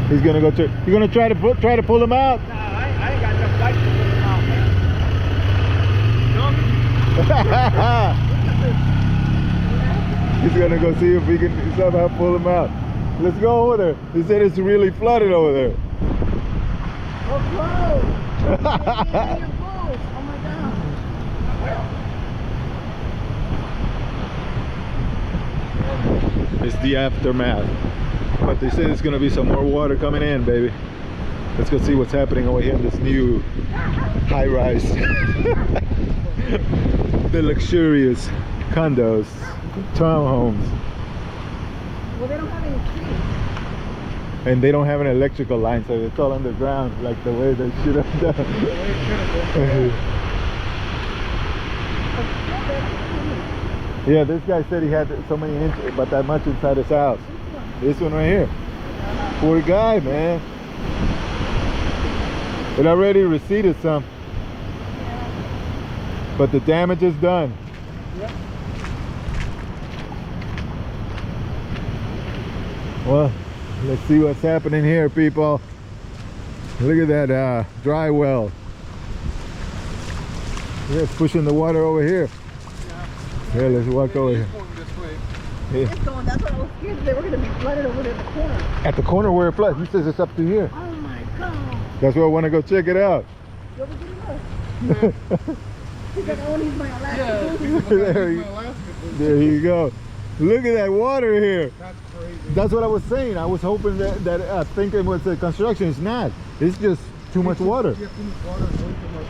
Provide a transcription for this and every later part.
He's gonna go. You're gonna try to pull him out. Nah, I ain't got enough light to put him out, man. He's gonna go see if he can somehow pull him out. Let's go over there. He said it's really flooded over there. Oh, close. Oh my God. It's the aftermath. But they said there's gonna be some more water coming in, baby. Let's go see what's happening over here in this new high-rise. The luxurious condos, townhomes. Well, they don't have any trees. And they don't have an electrical line, so it's all underground, like the way they should have done. Yeah, this guy said he had so many inches, but that much inside his house. This one right here. Poor guy, man. It already receded some. But the damage is done. Yep. Well, let's see what's happening here, people. Look at that dry well. Yeah, it's pushing the water over here. Yeah, let's walk over here. Yeah. It's going, that's what I was scared. They were going to be flooded over there in the corner. At the corner where it floods. He says it's up to here. Oh my God. That's why I want to go check it out. You ever get enough? He's like, I want to use my Alaska boots. There you go. Look at that water here. That's crazy. That's what I was saying. I was hoping that thinking it was the construction. It's not. It's just too much water. Yeah, too much water. Way too much.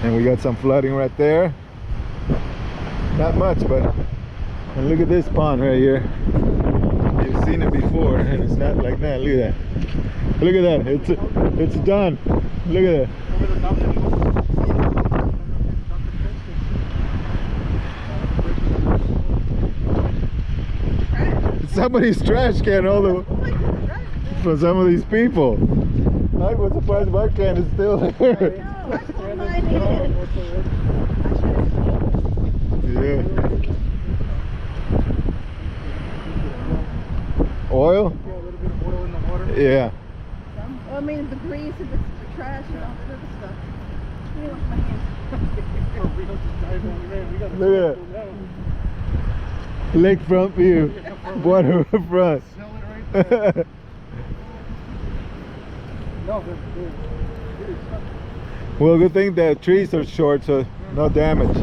And we got some flooding right there. Not much, but and look at this pond right here. You've seen it before, and it's not like that. Look at that. Look at that. It's done. Look at that. Over the top of It's somebody's trash can all the for some of these people. I was surprised my can is still there. Yeah. Oil? Yeah, a little bit of oil in the water. Yeah. I mean, the grease and the trash and all that other stuff. Let me wash my hands. We don't just dive on your man. We got to Look at that. Lakefront view. Waterfront. Smell it right there. No, they're stuck. Well, good thing the trees are short, so no damage.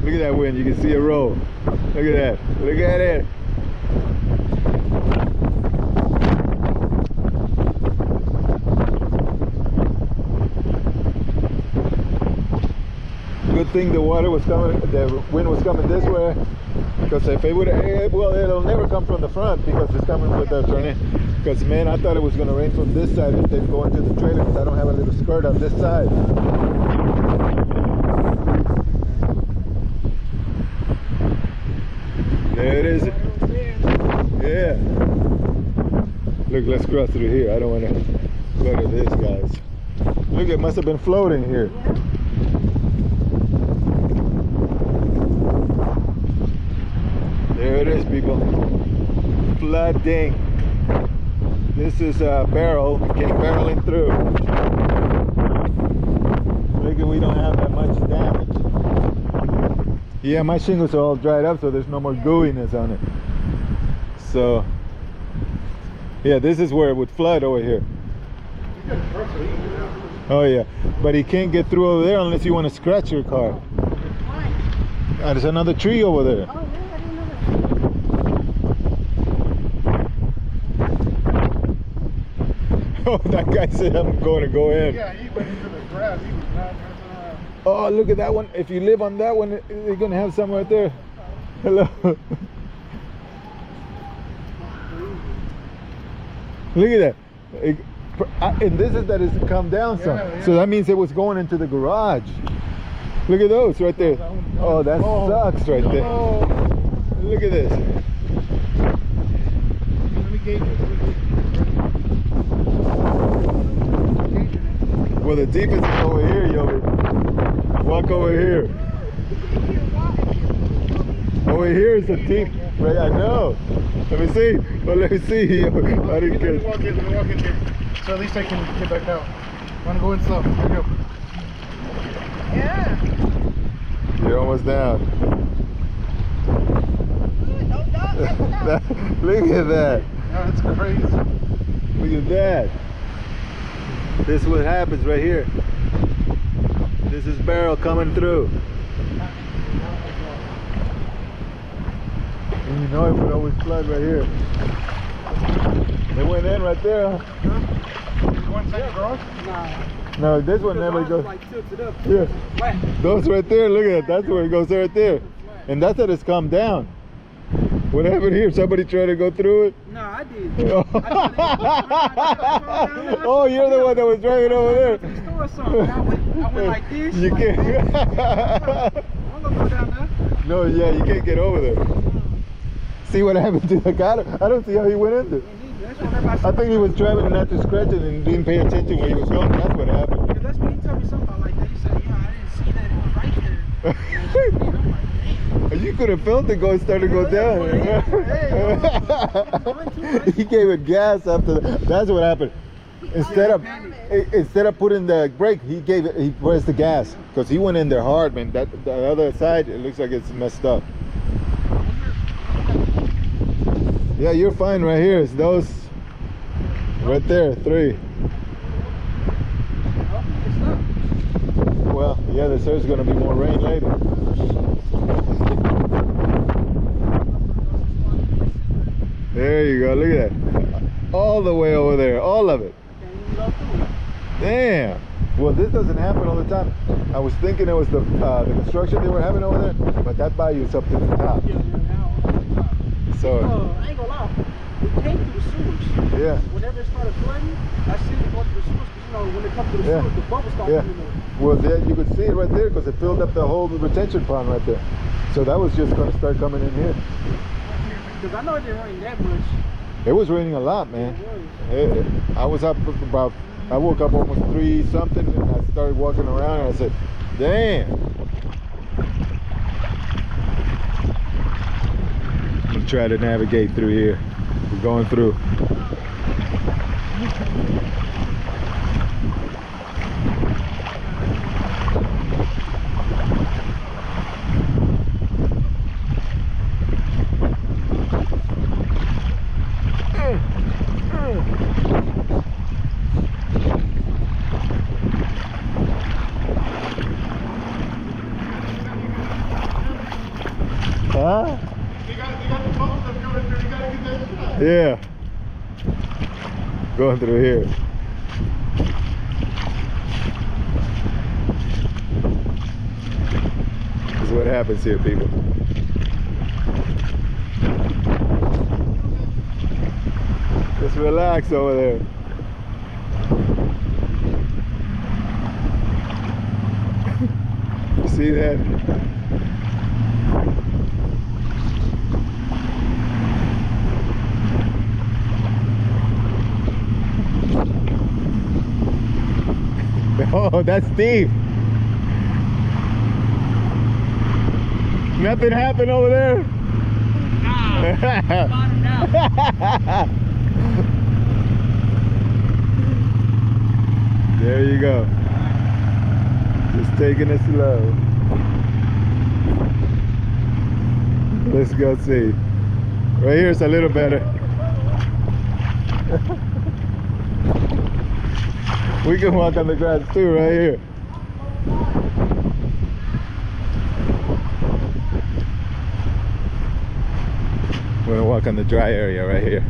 Look at that wind. You can see it roll. Look at that. Look at it. Good thing the water was coming, the wind was coming this way, because if it would, well, it'll never come from the front because it's coming with the turning. Because man, I thought it was going to rain from this side and then go into the trailer because I don't have a little skirt on this side. There it is. Yeah. Look, let's cross through here. I don't want to go to this, guys. Look, it must have been floating here. There it is, people. Flooding. This is Beryl. Came barreling through. Look, we don't have that much damage. Yeah, my shingles are all dried up, so there's no more gooiness on it. So, yeah, this is where it would flood over here. Oh yeah, but he can't get through over there unless you want to scratch your car. Why? There's another tree over there. Oh, really? I didn't know that. Oh, that guy said I'm going to go in. Yeah, he went into the grass. He was not messing around. Oh, look at that one. If you live on that one, you're going to have some right there. Hello. Look at that. And this is that it's come down some. Yeah. So that means it was going into the garage. Look at those right there. Oh, that sucks right there. Look at this. Let me gauge it. Well, the deepest is over here, Yogi. Walk over here. Over here is a deep. Right, I know. Let me see. Oh, let me see. I didn't Let me get. walk in here. So at least I can get back out. Wanna go in slow. Here we go. Yeah. You're almost down. Don't duck. Look at that. Yeah, that's crazy. Look at that. This is what happens right here. This is Beryl coming through. And you know it would always flood right here. They went in right there. Is one second garage? No, this one never goes. Like tilted up. Yeah. Flat. Those right there, look at that. That's where it goes right there. And that's how it's come down. What happened here? Somebody tried to go through it? No, I did. Oh, you're the one that was driving over there. I went like this. You like can't. this. I'm gonna go down there. No, yeah, you can't get over there. See what happened to the guy? I don't see how he went in there. That's what everybody I think he was traveling not to scratch it and didn't pay attention where he was going. That's what happened. Because that's when he told me something about like that. He said, yeah, I didn't see that. It was right there. And I'm like, damn. You could have felt it start to go down. He gave it gas after that. That's what happened. Instead of putting the brake, he pressed the gas because he went in there hard, man. The other side, it looks like it's messed up. Yeah, you're fine right here. It's those right there, 3. Well, yeah, there's going to be more rain later. There you go. Look at that. All the way over there. All of it. Damn. Well, this doesn't happen all the time. I was thinking it was the construction they were having over there, but that bayou's up to the top. So. I ain't gonna lie. We came through the sewers. Yeah. Whenever it started flooding, I seen it go through the sewers. Because, you know, when they come through the sewers, the bubbles start coming in. Well, there, you could see it right there because it filled up the whole retention pond right there. So that was just going to start coming in here. Because I know it didn't rain that much. It was raining a lot, man. I was up about, I woke up almost 3 something and I started walking around and I said, damn. I'm going to try to navigate through here. We're going through. Huh? They got the bubbles that's coming through. You gotta get that shot. Yeah. Going through here. This is what happens here, people. Just relax over there. You see that? Oh, that's deep. Nothing happened over there? Bottomed out. There you go. Just taking it slow. Let's go see. Right here it's a little better. We can walk on the grass too, right here. We're gonna walk on the dry area right here.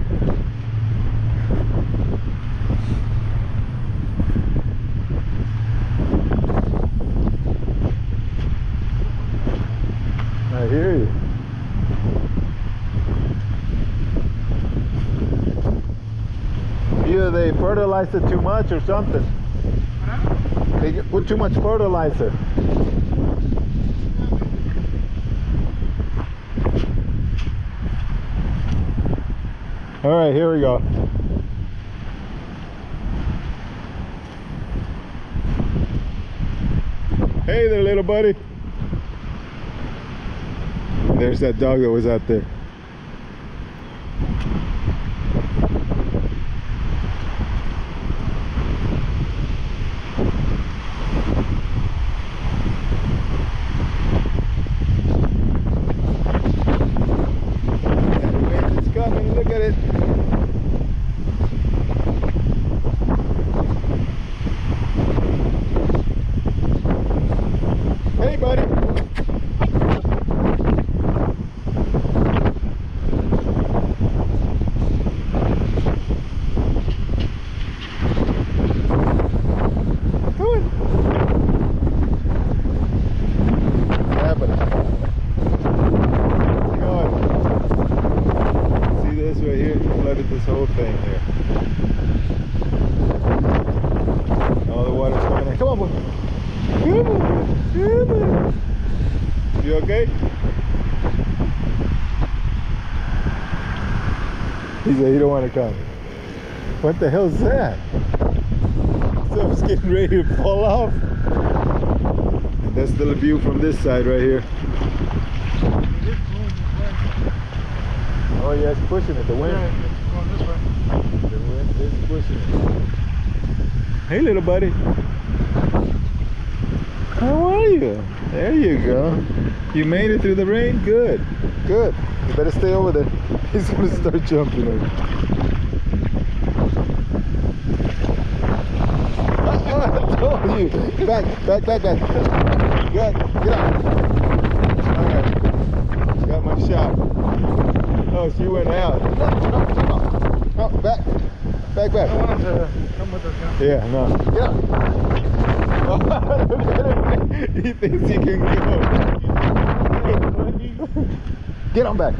I hear you. Either they fertilize it too much or something. They put too much fertilizer. All right, here we go. Hey there, little buddy. And there's that dog that was out there. It's coming, look at it. Hey, buddy. This whole thing here. All the water's coming in. Come on, boy. Come on. Come on. You okay? He said he don't want to come. What the hell is that? Stuff's getting ready to fall off. And that's the view from this side right here. Oh yeah, it's pushing it, the wind. Yeah, it's going this way. The wind is pushing it. Hey little buddy. How are you? There you go. You made it through the rain? Good. Good. You better stay over there. He's gonna start jumping over. I told you. Back. Good. Get out. Alright. Got my shot. Oh, she went out. No, back. I don't want him to come with us now. Yeah, no. Get up. He thinks he can go. Get on back.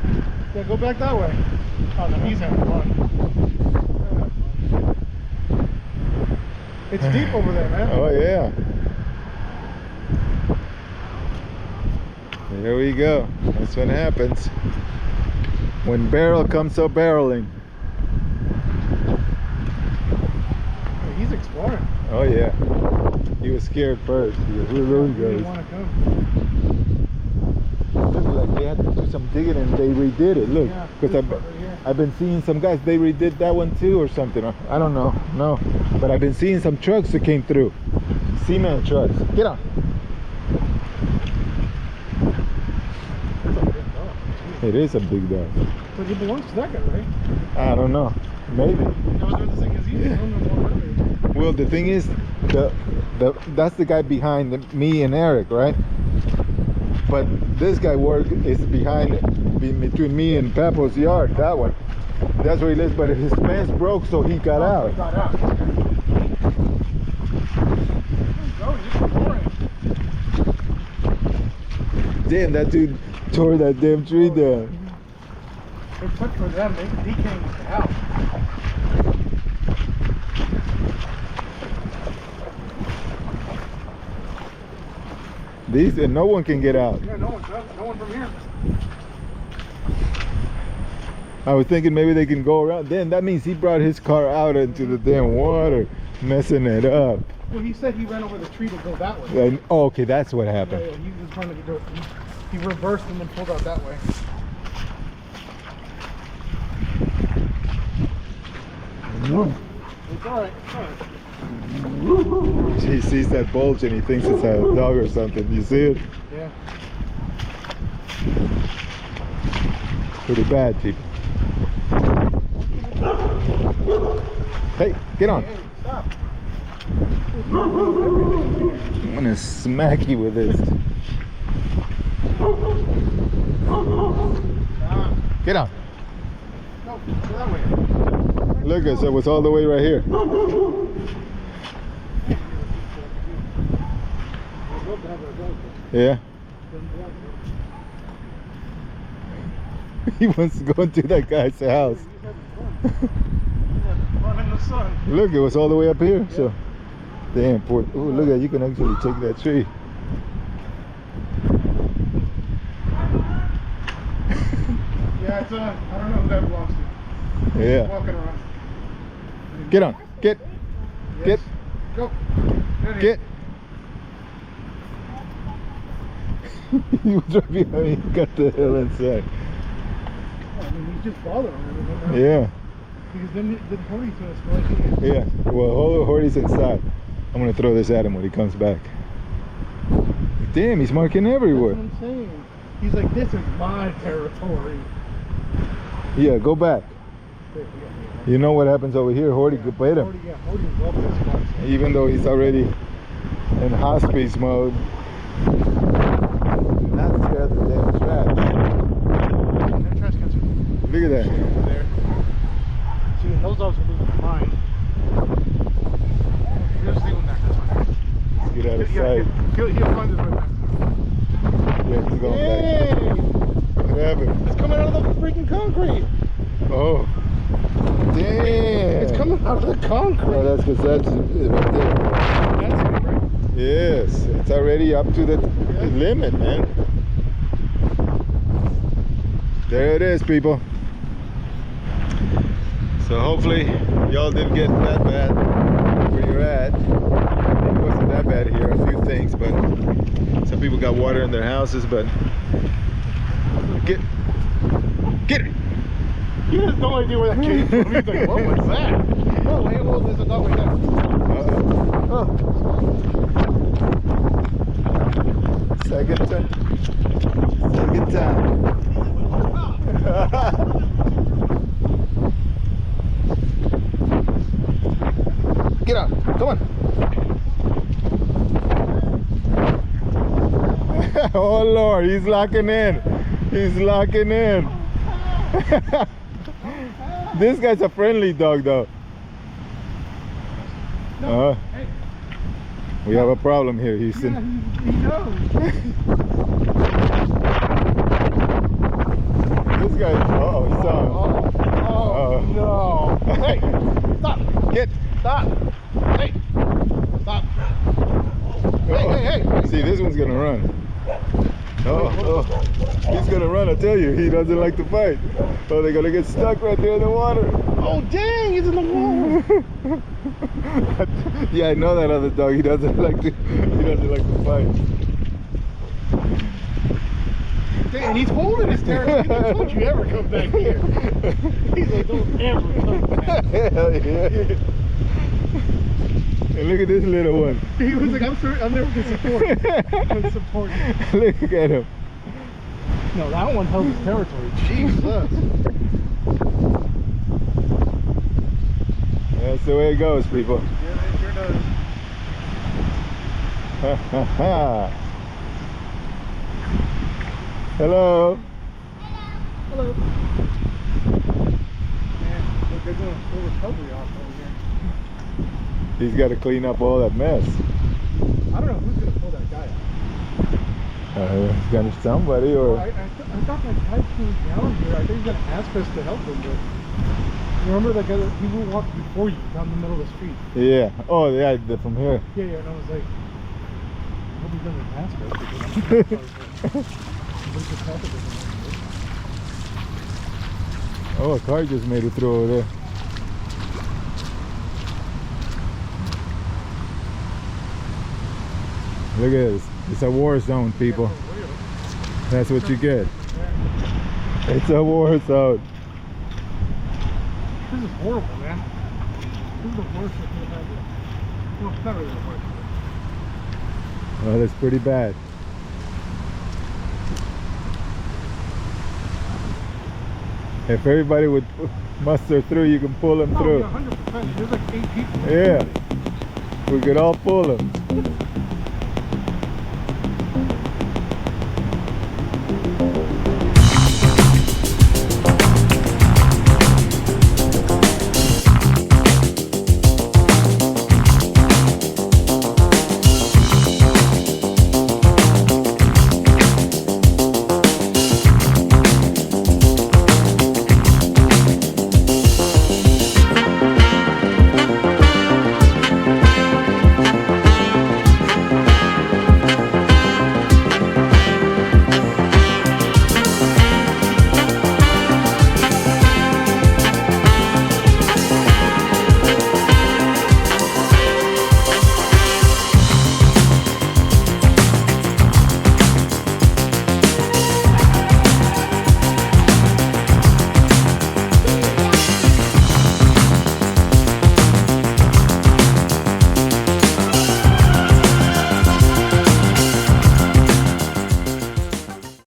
Yeah, go back that way. Oh, no, he's having fun. It's deep over there, man. Oh, yeah. There we go. That's what happens when Beryl comes up barreling. He's exploring. Oh yeah. He was scared first. He goes, where are those He didn't guys? want to come. Look like they had to do some digging and they redid it. Look, Yeah, because this part right here. I've been seeing some guys, they redid that one too or something. I don't know. No. But I've been seeing some trucks that came through. Cement trucks. Get on. That's a big dog. It is a big dog. But he belongs to that guy, right? I don't know. Maybe. I was going to say, because he's known him more earlier. Well, the thing is, that's the guy behind me and Eric, right? But this guy is between me and Papo's yard. That one. That's where he lives. But his fence broke, so he got out. He got out. Oh, he's exploring. Damn, that dude tore that damn tree down. It took for them. He came out. These and no one can get out. Yeah, no one from here. I was thinking maybe they can go around. Then that means he brought his car out into the damn water, messing it up. Well, he said he ran over the tree to go that way. And, oh, okay, that's what Yeah, happened. yeah, he was trying to do it. He reversed and then pulled out that way. It's alright, it's alright. He sees that bulge and he thinks it's a dog or something. You see it? Yeah. Pretty bad, people. Hey, get on. Hey, stop. I'm gonna smack you with this. Stop. Get on. No, go that way. Look, it was all the way right here. Yeah. He wants to go into that guy's house. Fun in the sun. Look, it was all the way up here. So, damn, poor. Ooh, look at, you can actually take that tree. Yeah, it's I don't know who that belongs to. Yeah. Walking around. Get on. Get. Yes. Go. Get. He was right behind me. He got the hell inside. I mean, he's just bothering everything now. Yeah. Because then Horty's gonna smell like he is. Yeah. Well, Horty's inside. I'm gonna throw this at him when he comes back. Damn, he's marking everywhere. That's what I'm saying. He's like, this is my territory. Yeah, go back. You know what happens over here? Horty could bite him. Horty loves this spot. Even though he's already in hospice mode. Not scared of the damn trash. That trash cans are Look at that. over there. See, those dogs are losing their mind. You're just leaving that. That's fine. Let's get out of sight. He'll find it right back. Yeah, he's going back. What happened? It's coming out of the freaking concrete. Oh. Damn. It's coming out of the concrete. Oh, that's because that's right there. That's it, right? Yes, it's already up to the limit, man. There it is, people. So hopefully y'all didn't get that bad where you're at. It wasn't that bad here, a few things, but some people got water in their houses, but get it. He has no idea where that came from. He's like, what was that? Oh, wait, well, there's a dog right there. Oh. Second time. Second time. Get out. Come on. Oh Lord, he's locking in. He's locking in. This guy's a friendly dog though. No. Hey. We have a problem here, Houston. Yeah, he knows. This guy, oh, he saw him. Oh, no. Hey, stop. Get. Stop. Hey, stop. Hey. See, this one's gonna run. Oh, he's gonna run, I tell you. He doesn't like to fight. Oh, they're gonna get stuck right there in the water. Oh, dang, he's in the water. Yeah, I know that other dog. He doesn't like to fight. Dang, and he's holding his territory. Don't you ever come back here. He's like, don't ever come back. Hell yeah. And look at this little one. He was like, I'm there to support. I'm supporting. Look at him. No, that one held his territory. Jesus. That's the way it goes, people. Yeah, it sure does. Ha ha ha. Hello. Hello. Man, look, they're doing a full recovery off over here. He's got to clean up all that mess. I don't know who's going to pull that guy out. He's gonna somebody or. Well, I thought that guy came down here. I think he's going to ask us to help him, but remember that guy that he walked before you down the middle of the street? Yeah. Oh, yeah. From here. Yeah, and I was like, I hope he doesn't ask us because I'm just helping him. Oh, a car just made it through over there. Look at this. It's a war zone, people. That's what you get. It's a war zone. This is horrible, man. This is the worst I could have had. Well, it's not really the worst. Oh, that's pretty bad. If everybody would muster through, you can pull them through. Yeah, 100%. There's like 8 people. Yeah. We could all pull them.